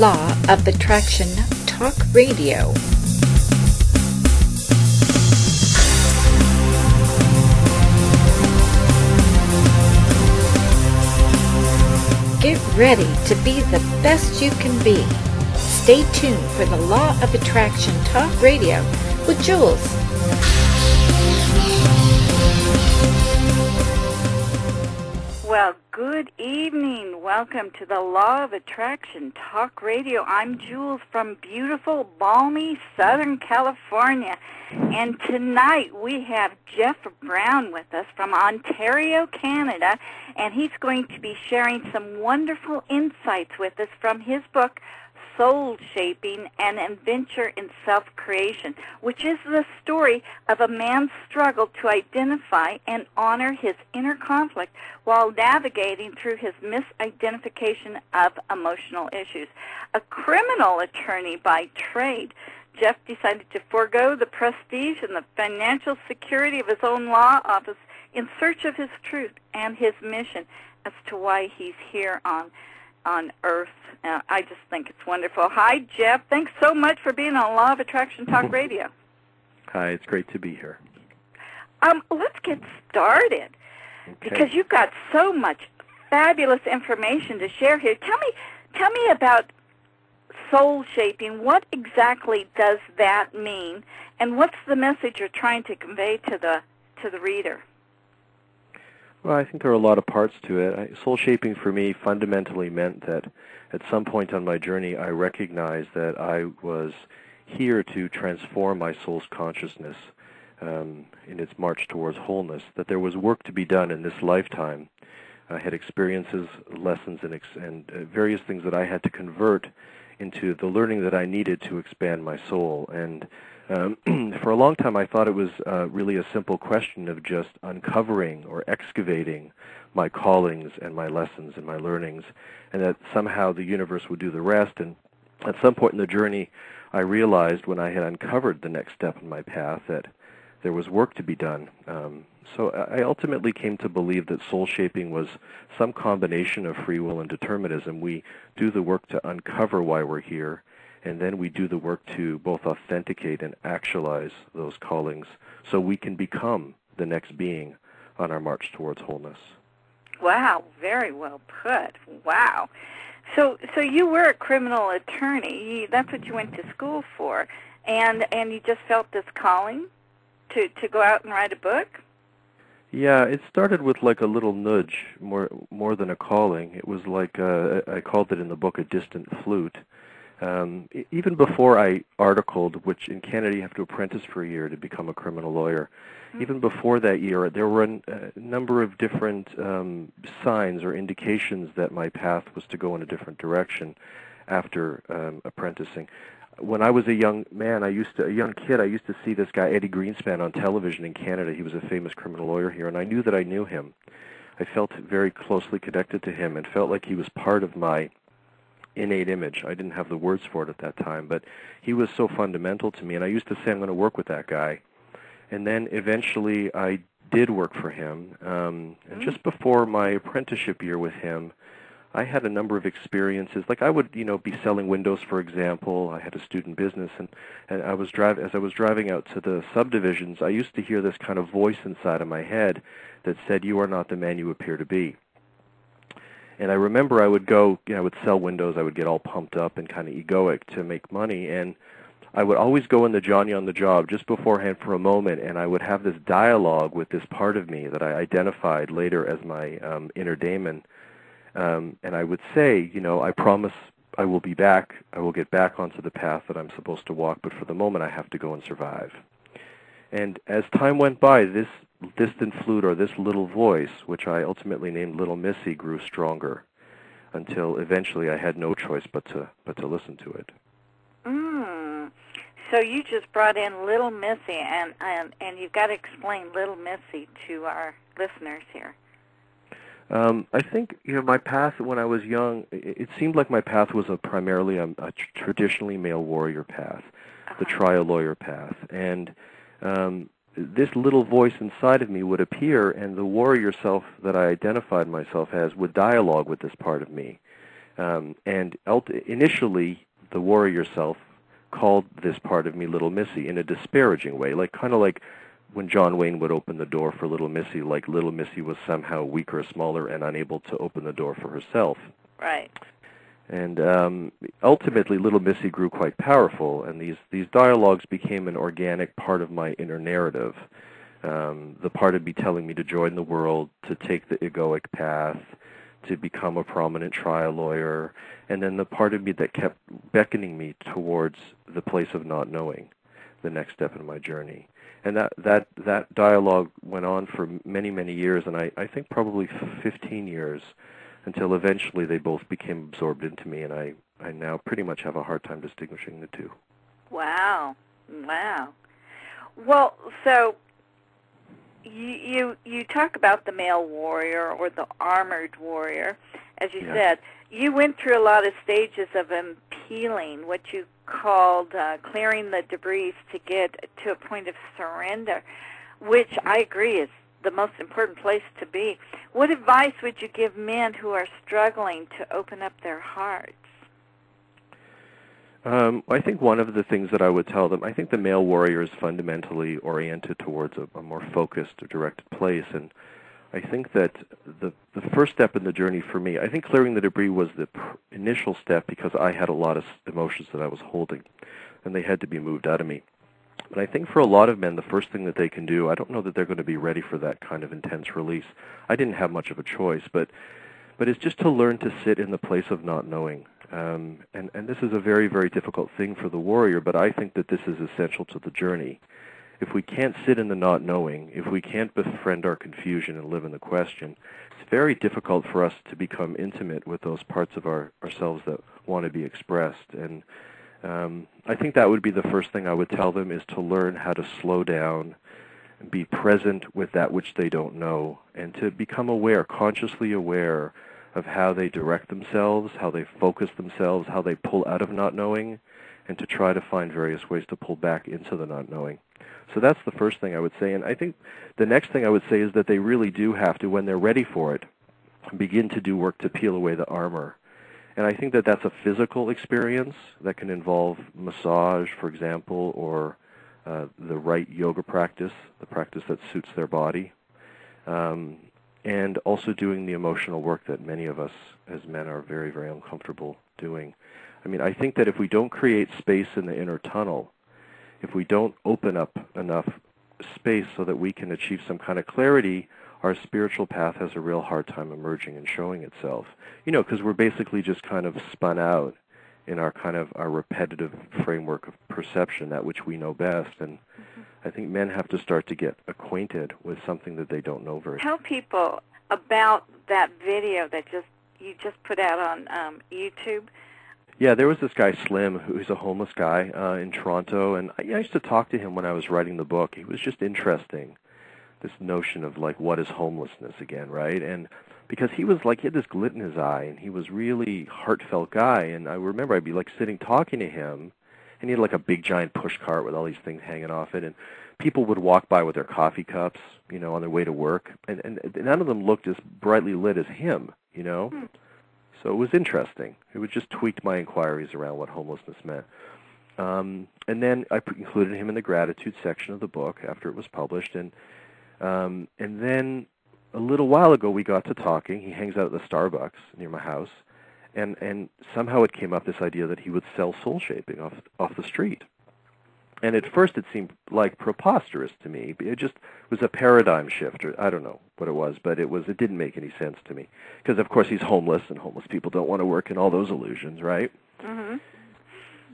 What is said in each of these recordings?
Law of Attraction Talk Radio. Get ready to be the best you can be. Stay tuned for the Law of Attraction Talk Radio with Jules. Well, good evening. Welcome to the Law of Attraction Talk Radio. I'm Jules from beautiful, balmy Southern California. And tonight we have Jeff Brown with us from Ontario, Canada, and he's going to be sharing some wonderful insights with us from his book, Soul Shaping, an Adventure in Self-Creation, which is the story of a man's struggle to identify and honor his inner conflict while navigating through his misidentification of emotional issues. A criminal attorney by trade, Jeff decided to forego the prestige and the financial security of his own law office in search of his truth and his mission as to why he's here on Earth. I just think it's wonderful. Hi, Jeff. Thanks so much for being on Law of Attraction Talk Radio. Hi, it's great to be here. Let's get started, because you've got so much fabulous information to share here. Tell me about soul shaping. What exactly does that mean, and what's the message you're trying to convey to the reader? Well, I think there are a lot of parts to it. Soul shaping for me fundamentally meant that at some point on my journey I recognized that I was here to transform my soul's consciousness in its march towards wholeness, that there was work to be done in this lifetime. I had experiences, lessons, and various things that I had to convert into the learning that I needed to expand my soul. And for a long time I thought it was really a simple question of just uncovering or excavating my callings and my lessons and my learnings, and that somehow the universe would do the rest. And at some point in the journey I realized, when I had uncovered the next step in my path, that there was work to be done. So I ultimately came to believe that soul shaping was some combination of free will and determinism. We do the work to uncover why we're here, and then we do the work to both authenticate and actualize those callings so we can become the next being on our march towards wholeness. Wow, very well put. Wow. So you were a criminal attorney. That's what you went to school for, and you just felt this calling to go out and write a book? Yeah, it started with like a little nudge, more than a calling. It was like, I called it in the book a distant flute. Even before I articled, which in Canada you have to apprentice for a year to become a criminal lawyer, even before that year there were a number of different signs or indications that my path was to go in a different direction after apprenticing. When I was a young man, I used to see this guy, Eddie Greenspan, on television in Canada. He was a famous criminal lawyer here, and I knew that I knew him. I felt very closely connected to him and felt like he was part of my innate image. I didn't have the words for it at that time, but he was so fundamental to me, and I used to say, I'm going to work with that guy. And then eventually I did work for him, and just before my apprenticeship year with him, I had a number of experiences. Like I would, be selling windows, for example. I had a student business, and as I was driving out to the subdivisions, I used to hear this kind of voice inside of my head that said, "You are not the man you appear to be." And I remember I would go, I would sell windows. I would get all pumped up and kind of egoic to make money, and I would always go in the Johnny on the job just beforehand for a moment, and I would have this dialogue with this part of me that I identified later as my inner daemon. And I would say, I promise I will be back. I will get back onto the path that I'm supposed to walk, but for the moment I have to go and survive. And as time went by, this distant flute, or this little voice, which I ultimately named Little Missy, grew stronger until eventually I had no choice but to listen to it. So you just brought in Little Missy, and you've got to explain Little Missy to our listeners here. I think, my path when I was young, it seemed like my path was primarily a traditionally male warrior path, the trial lawyer path. And this little voice inside of me would appear, and the warrior self that I identified myself as would dialogue with this part of me. Initially, the warrior self called this part of me Little Missy in a disparaging way, like kind of like when John Wayne would open the door for Little Missy, like Little Missy was somehow weaker, smaller, and unable to open the door for herself. Right. And ultimately, Little Missy grew quite powerful, and these dialogues became an organic part of my inner narrative. The part of me telling me to join the world, to take the egoic path, to become a prominent trial lawyer, and then the part of me that kept beckoning me towards the place of not knowing, the next step in my journey. And that dialogue went on for many, many years, and I think probably 15 years, until eventually they both became absorbed into me, and I now pretty much have a hard time distinguishing the two. Wow. Well, so you talk about the male warrior or the armored warrior, as you said. You went through a lot of stages of peeling, what you called clearing the debris to get to a point of surrender, which I agree is the most important place to be. What advice would you give men who are struggling to open up their hearts? I think one of the things that I would tell them, I think the male warrior is fundamentally oriented towards a more focused or directed place, and I think that the first step in the journey for me, I think clearing the debris was the initial step because I had a lot of emotions that I was holding, and they had to be moved out of me. But I think for a lot of men, the first thing that they can do, I don't know that they're going to be ready for that kind of intense release. I didn't have much of a choice, but it's just to learn to sit in the place of not knowing. And this is a very, very difficult thing for the warrior, but I think that this is essential to the journey. If we can't sit in the not knowing, if we can't befriend our confusion and live in the question, it's very difficult for us to become intimate with those parts of ourselves that want to be expressed. And I think that would be the first thing I would tell them, is to learn how to slow down and be present with that which they don't know, and to become aware, consciously aware of how they direct themselves, how they focus themselves, how they pull out of not knowing, and to try to find various ways to pull back into the not knowing. So that's the first thing I would say. And I think the next thing I would say is that they really do have to, when they're ready for it, begin to do work to peel away the armor. And I think that that's a physical experience that can involve massage, for example, or the right yoga practice, the practice that suits their body, and also doing the emotional work that many of us as men are very, very uncomfortable doing. I mean, I think that if we don't create space in the inner tunnel, if we don't open up enough space so that we can achieve some kind of clarity, our spiritual path has a real hard time emerging and showing itself. You know, because we're basically just kind of spun out in our repetitive framework of perception, that which we know best. And I think men have to start to get acquainted with something that they don't know very well. Tell people about that video that you just put out on YouTube. Yeah, there was this guy, Slim, who's a homeless guy in Toronto, and I used to talk to him when I was writing the book. He was just interesting, this notion of, like, what is homelessness again, right? And because he had this glit in his eye, and he was really heartfelt guy, and I remember I'd be, like, sitting talking to him, and he had, like, a big giant push cart with all these things hanging off it, and people would walk by with their coffee cups, you know, on their way to work, and none of them looked as brightly lit as him, you know? So it was interesting. It was just tweaked my inquiries around what homelessness meant. And then I included him in the gratitude section of the book after it was published. And then a little while ago we got to talking. He hangs out at the Starbucks near my house. And somehow it came up, this idea that he would sell soul shaping off the street. And at first it seemed like preposterous to me. It just was a paradigm shift, or I don't know what it was, but it didn't make any sense to me. Because, of course, he's homeless, and homeless people don't want to work in all those illusions, right? Mm-hmm.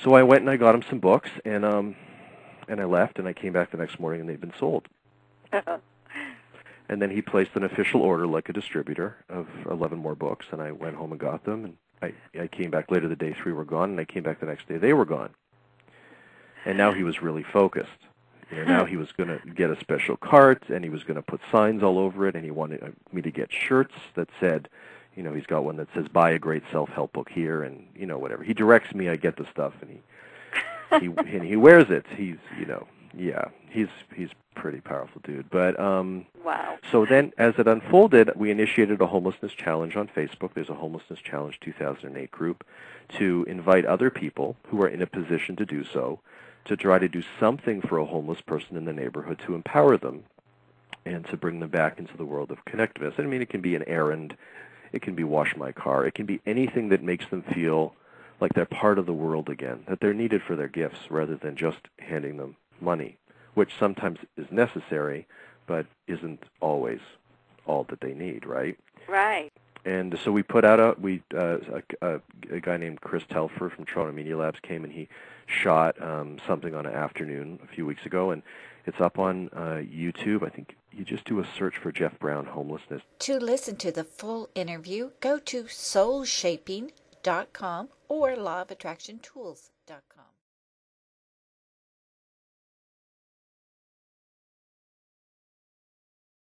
So I went and I got him some books, and I left, and I came back the next morning, and they'd been sold. And then he placed an official order, like a distributor, of 11 more books, and I went home and got them. And I came back later the day, 3 were gone, and I came back the next day, they were gone. And now he was really focused. You know, now he was going to get a special cart, and he was going to put signs all over it, and he wanted me to get shirts that said, you know, he's got one that says, buy a great self-help book here, and, you know, whatever. He directs me, I get the stuff, and he wears it. He's, you know, yeah, he's pretty powerful dude. But Wow. so then, as it unfolded, we initiated a homelessness challenge on Facebook. There's a homelessness challenge 2008 group to invite other people who are in a position to do so to try to do something for a homeless person in the neighborhood to empower them and to bring them back into the world of connectiveness. I mean, it can be an errand, it can be wash my car, it can be anything that makes them feel like they're part of the world again, that they're needed for their gifts rather than just handing them money, which sometimes is necessary, but isn't always all that they need, right? Right. And so we put out a guy named Chris Telfer from Toronto Media Labs came and he shot something on an afternoon a few weeks ago, and it's up on YouTube. I think you just do a search for Jeff Brown homelessness. To listen to the full interview, go to soulshaping.com or Law of Attraction Tools.